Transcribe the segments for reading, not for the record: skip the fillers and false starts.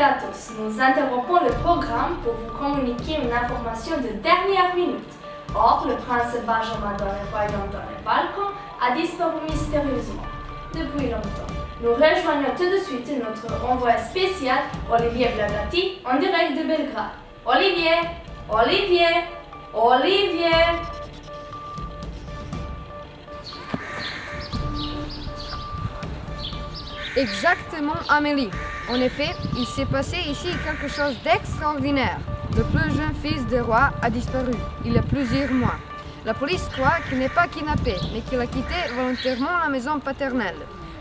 à tous. Nous interrompons le programme pour vous communiquer une information de dernière minute. Or, le prince Benjamin dans le royaume dans le balcon a disparu mystérieusement depuis longtemps. Nous rejoignons tout de suite notre envoyé spécial, Olivier Blagati, en direct de Belgrade. Olivier. Exactement, Amélie. En effet, il s'est passé ici quelque chose d'extraordinaire. Le plus jeune fils du roi a disparu il y a plusieurs mois. La police croit qu'il n'est pas kidnappé, mais qu'il a quitté volontairement la maison paternelle.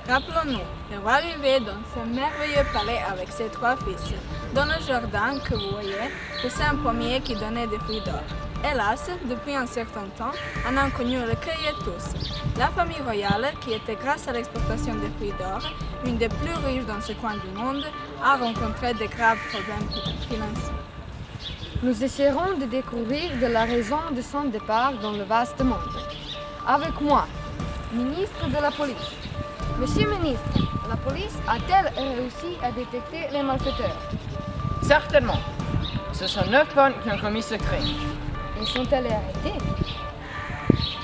Rappelons-nous, le roi vivait dans ce merveilleux palais avec ses 3 fils. Dans le jardin que vous voyez, poussait un pommier qui donnait des fruits d'or. Hélas, depuis un certain temps, un inconnu le cueillait tous. La famille royale, qui était grâce à l'exportation des fruits d'or, une des plus riches dans ce coin du monde, a rencontré de graves problèmes financiers. Nous essaierons de découvrir de la raison de son départ dans le vaste monde. Avec moi, ministre de la police. Monsieur le ministre, la police a-t-elle réussi à détecter les malfaiteurs? Certainement. Ce sont 9 bonnes qui ont commis ce crime. Ils sont-elles arrêtés?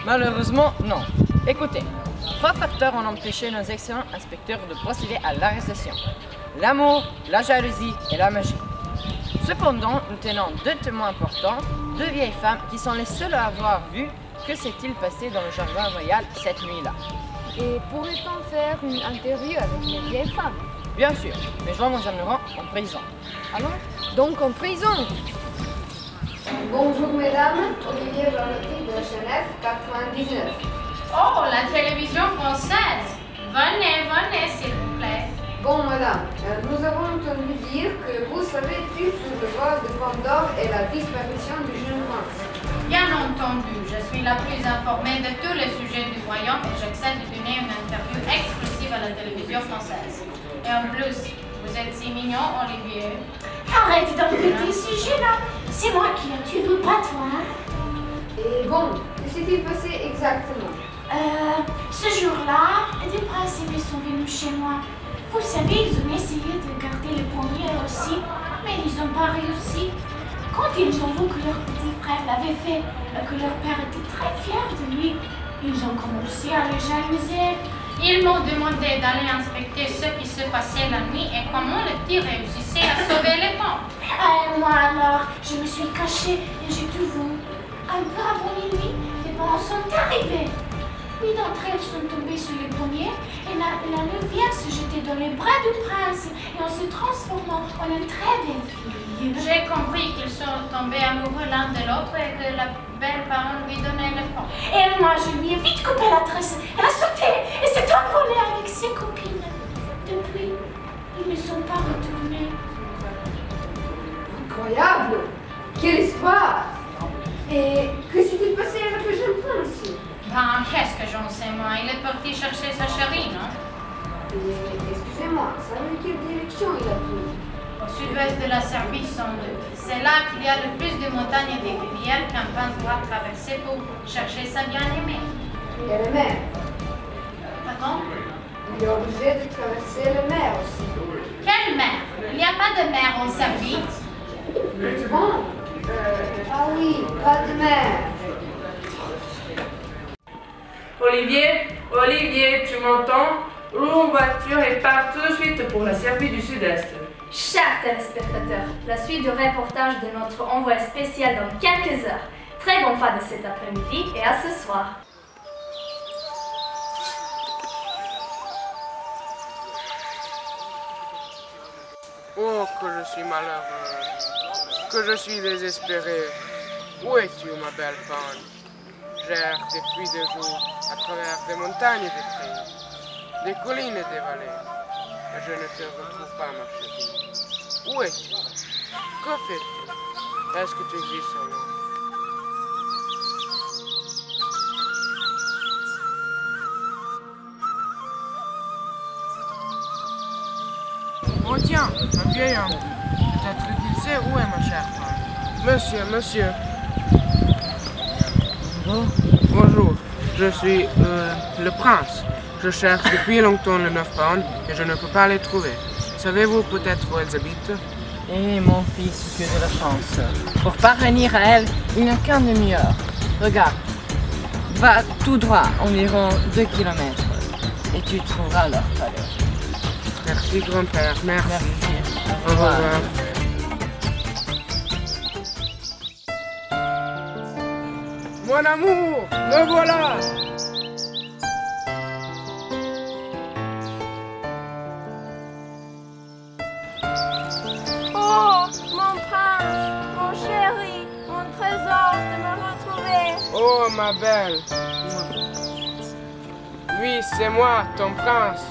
Malheureusement, non. Écoutez, 3 facteurs ont empêché nos excellents inspecteurs de procéder à l'arrestation. L'amour, la jalousie et la magie. Cependant, nous tenons 2 témoins importants, 2 vieilles femmes qui sont les seules à avoir vu que s'est-il passé dans le jardin royal cette nuit-là. Et pourrait-on faire une interview avec les vieilles femmes? Bien sûr, mais je nous amènerons en prison. Allons donc en prison. Bonjour mesdames, Olivier Blagati de Genève 99. Oh, la télévision française. Venez, s'il vous plaît. Bon madame, nous avons entendu dire que vous savez tout sur le vol de pommes d'or et la disparition du jeune prince. Bien entendu, je suis la plus informée de tous les sujets du royaume et j'accepte de donner une interview exclusive à la télévision française. Et en plus, vous êtes si mignon, Olivier. Arrête d'embêter ce sujet-là. C'est moi qui l'ai tué, pas toi. Et bon, que s'est-il passé exactement? Ce jour-là, des princes aimés sont venus chez moi. Vous savez, ils ont essayé de garder le pommier aussi, mais ils n'ont pas réussi. Quand ils ont vu que leur petit frère l'avait fait et que leur père était très fier de lui, ils ont commencé à le jalouser. Ils m'ont demandé d'aller inspecter ce qui se passait la nuit et comment le petit réussissait à sauver les pommes. Moi alors, je me suis cachée et j'ai tout vu. Un peu avant minuit, les pommes sont arrivées. 8 d'entre elles sont tombées sur les pommiers et la 9e se jetait dans les bras du prince et en se transformant en une très belle fille. J'ai compris qu'ils sont tombés amoureux l'un de l'autre et que la belle parole lui donnait les pommes. Et moi, je lui ai vite coupé la tresse. Elle a sauté et s'est envolée avec ses copines. Depuis, ils ne sont pas retournés. Incroyable! Quelle histoire! Et que s'est-il passé avec le jeune prince? Ben, qu'est-ce que j'en sais, moi? Il est parti chercher sa chérie, non? Et excusez-moi, savez quelle direction il a pris? Au sud-ouest de la Serbie, sans doute. C'est là qu'il y a le plus de montagnes et de rivières qu'un prince doit traverser pour chercher sa bien-aimée. Et la mer? Pardon? Il est obligé de traverser la mer aussi. Quelle mer? Il n'y a pas de mer en Serbie. Bon, ah oui, pas de mer. Olivier, tu m'entends? Roule en voiture et pars tout de suite pour la Serbie du Sud-Est. Chers téléspectateurs, la suite du reportage de notre envoyé spécial dans quelques heures. Très bon fin de cet après-midi et à ce soir. Oh, que je suis malheureux, que je suis désespéré. Où es-tu, ma belle femme? J'erre depuis 2 jours à travers des montagnes et des prés, des collines et des vallées. Et je ne te retrouve pas, ma chérie. Où es-tu? Que fais-tu? Est-ce que tu vis seulement? Oh tiens, un vieil homme. Peut-être qu'il sait où est ma chère femme. Monsieur. Bonjour, je suis le prince. Je cherche depuis longtemps le 9 pounds et je ne peux pas les trouver. Savez-vous peut-être où elles habitent? Et mon fils, que de la chance. Pour parvenir à elle, il n'y a qu'un demi-heure. Regarde, va tout droit, environ 2 kilomètres, et tu trouveras leur palais. Merci grand-père, merci. Merci. Au revoir. Mon amour, me voilà! Oh, mon prince, mon chéri, mon trésor de me retrouver. Oh, ma belle. Oui, c'est moi, ton prince.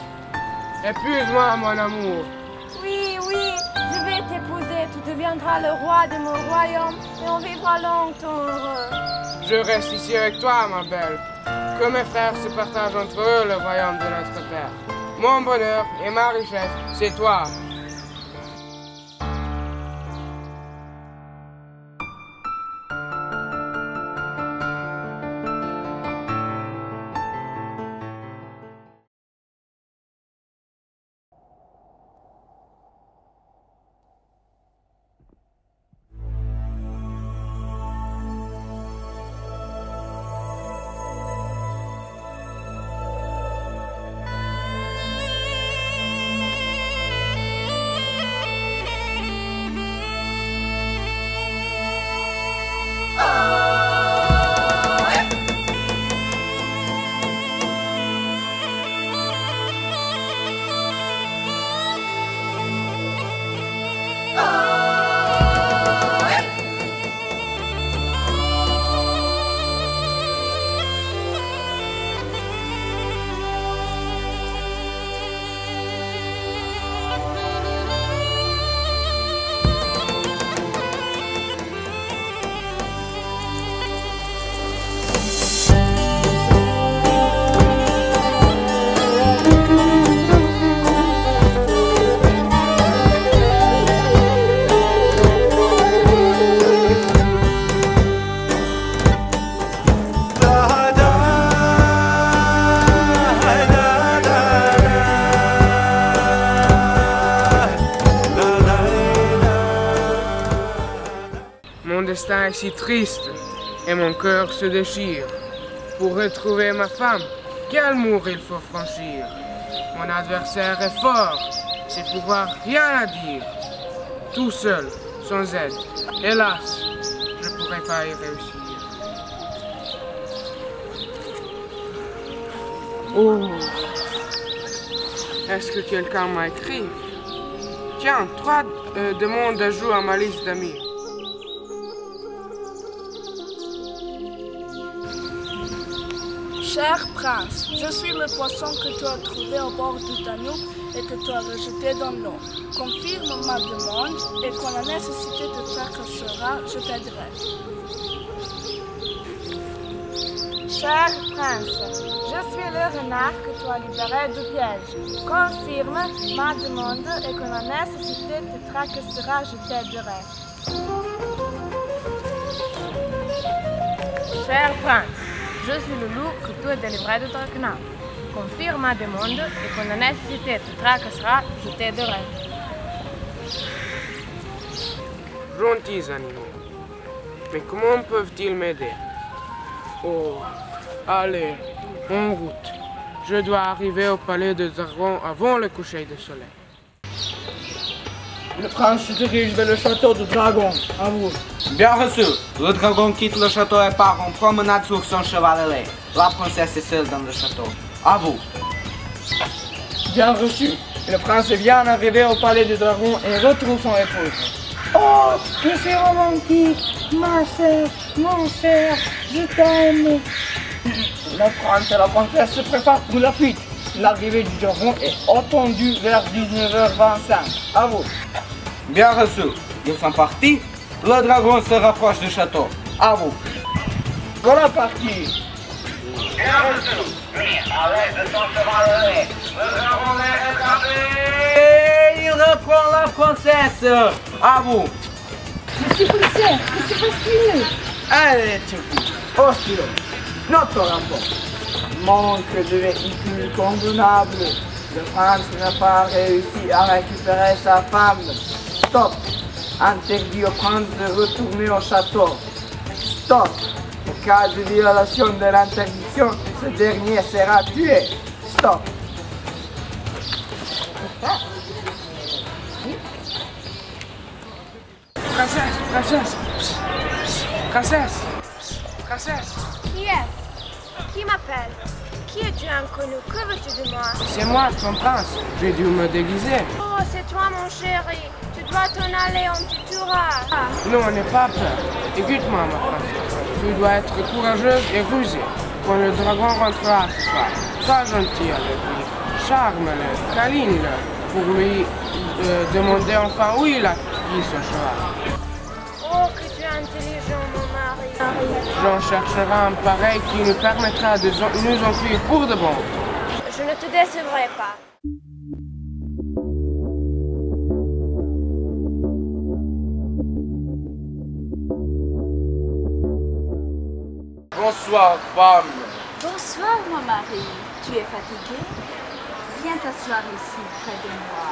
Épouse-moi, mon amour. Oui, oui, je vais t'épouser. Tu deviendras le roi de mon royaume et on vivra longtemps heureux. Je reste ici avec toi, ma belle. Que mes frères se partagent entre eux le royaume de notre Père. Mon bonheur et ma richesse, c'est toi. Mon destin est si triste et mon cœur se déchire. Pour retrouver ma femme, quel mur il faut franchir? Mon adversaire est fort, ses pouvoirs rien à dire. Tout seul, sans aide, hélas, je ne pourrai pas y réussir. Oh, est-ce que quelqu'un m'a écrit? Tiens, 3 demandes d'ajout à ma liste d'amis. Cher prince, je suis le poisson que tu as trouvé au bord du Danube et que tu as rejeté dans l'eau. Confirme ma demande et quand la nécessité te tracassera, je t'aiderai. Cher prince, je suis le renard que tu as libéré du piège. Confirme ma demande et quand la nécessité te tracassera, je t'aiderai. Cher prince, je suis le loup que tu as délivré de ton canard. Confirme ma demande et quand la nécessité te tracassera, je t'aiderai. Gentils animaux, mais comment peuvent-ils m'aider? Oh, allez, en route. Je dois arriver au palais de dragon avant le coucher du soleil. Le prince se dirige vers le château du dragon. À vous. Bien reçu. Le dragon quitte le château et part en promenade sur son cheval ailé. La princesse est seule dans le château. À vous. Bien reçu. Le prince vient d'arriver au palais du dragon et retrouve son épouse. Oh, que c'est romantique. Ma sœur, mon cher, je t'aime. Le prince et la princesse se préparent pour la fuite. L'arrivée du dragon est attendue vers 19h25. À vous. Bien reçu. Ils sont partis. Le dragon se rapproche du château. À vous. Voilà parti. Bien reçu. Oui, avec de son cheval ailé. Le dragon est rattrapé. Et il reprend la princesse. À vous. Monsieur le commissaire, que se passe-t-il? Allez, Tchouki. Au stylo. Notre rapport. Manque de véhicules convenables. Le prince n'a pas réussi à récupérer sa femme. Stop. Interdit au prince de retourner au château. Stop. En cas de violation de l'interdiction, ce dernier sera tué. Stop. Princesse, princesse, princesse, princesse. Qui est? Qui m'appelle? Qui es-tu inconnu? Que veux-tu de moi? C'est moi, ton prince. J'ai dû me déguiser. Oh, c'est toi mon chéri. Tu dois t'en aller, on te tuera. Non, on n'est pas peur. Écoute-moi, ma princesse. Tu dois être courageuse et rusée. Quand le dragon rentrera ce soir, sois gentil avec lui. Charme-le, câline-le, pour lui demander enfin où il a pris son cheval. Oh, que tu es intelligent, mon mari. J'en chercherai un pareil qui nous permettra de nous enfuir pour de bon. Je ne te décevrai pas. Bonsoir, femme. Bonsoir, mon mari. Tu es fatigué? Viens t'asseoir ici, près de moi.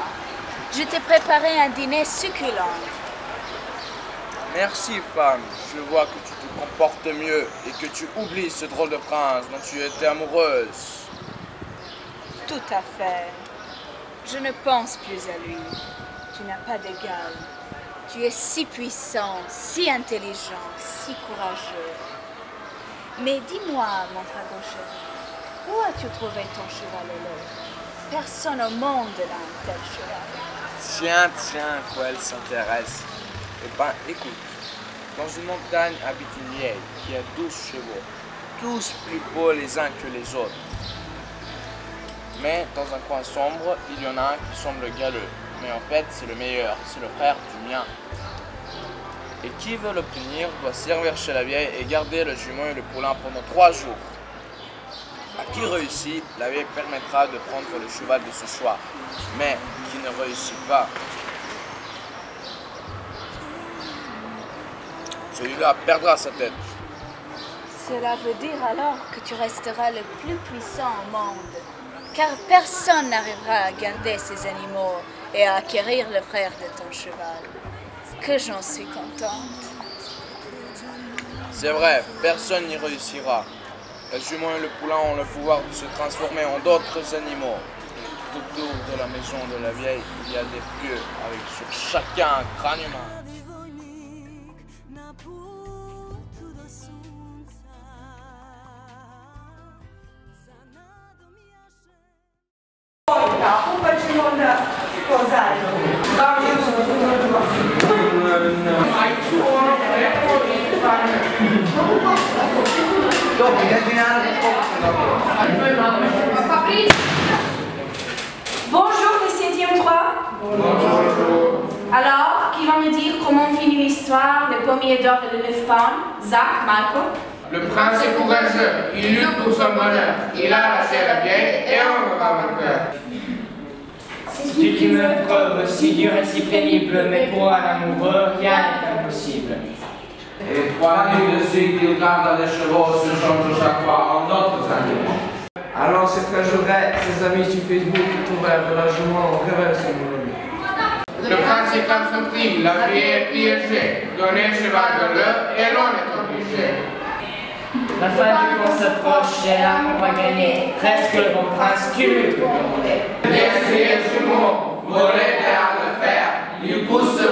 Je t'ai préparé un dîner succulent. Merci, femme. Je vois que tu te comportes mieux et que tu oublies ce drôle de prince dont tu étais amoureuse. Tout à fait. Je ne pense plus à lui. Tu n'as pas d'égal. Tu es si puissant, si intelligent, si courageux. Mais dis-moi, mon dragon chéri, où as-tu trouvé ton cheval au lait? Personne au monde n'a un tel cheval. Tiens, quoi elle s'intéresse. Eh ben, écoute. Dans une montagne habite une vieille qui a 12 chevaux, tous plus beaux les uns que les autres. Mais dans un coin sombre, il y en a un qui semble galeux. Mais en fait, c'est le meilleur, c'est le frère du mien. Et qui veut l'obtenir doit servir chez la vieille et garder le jument et le poulain pendant 3 jours. À qui réussit, la vieille permettra de prendre le cheval de ce choix. Mais qui ne réussit pas, celui-là perdra sa tête. Cela veut dire alors que tu resteras le plus puissant au monde, car personne n'arrivera à garder ces animaux et à acquérir le frère de ton cheval. Que j'en suis contente. C'est vrai, personne n'y réussira. Le jument et le poulain ont le pouvoir de se transformer en d'autres animaux. Tout autour de la maison de la vieille, il y a des pieux avec sur chacun un crâne humain. Bonjour, le 7e 3. Bonjour. Alors, qui va me dire comment finit l'histoire, le pommier d'or et le 9 pounds? Zach, Marco? Le prince est courageux, il lutte pour son bonheur. Il a lâché la vieille et on va vainqueur. C'est une épreuve si dure et si pénible, mais pour un amoureux, rien n'est impossible. Et 3 nuits de suite, il garde les chevaux, se changent chaque fois en d'autres animaux. Alors c'est très journée, ses amis sur Facebook trouvèrent de la jument au réveil son nom. Le prince est comme son prix, la vie est piégée. Donner le cheval de l'heure et l'on est obligé. La fin du cours s'approche et l'amour va gagner. Presque le bon prince cumule le monde. Laissez les jumeaux voler derrière le fer, ils poussent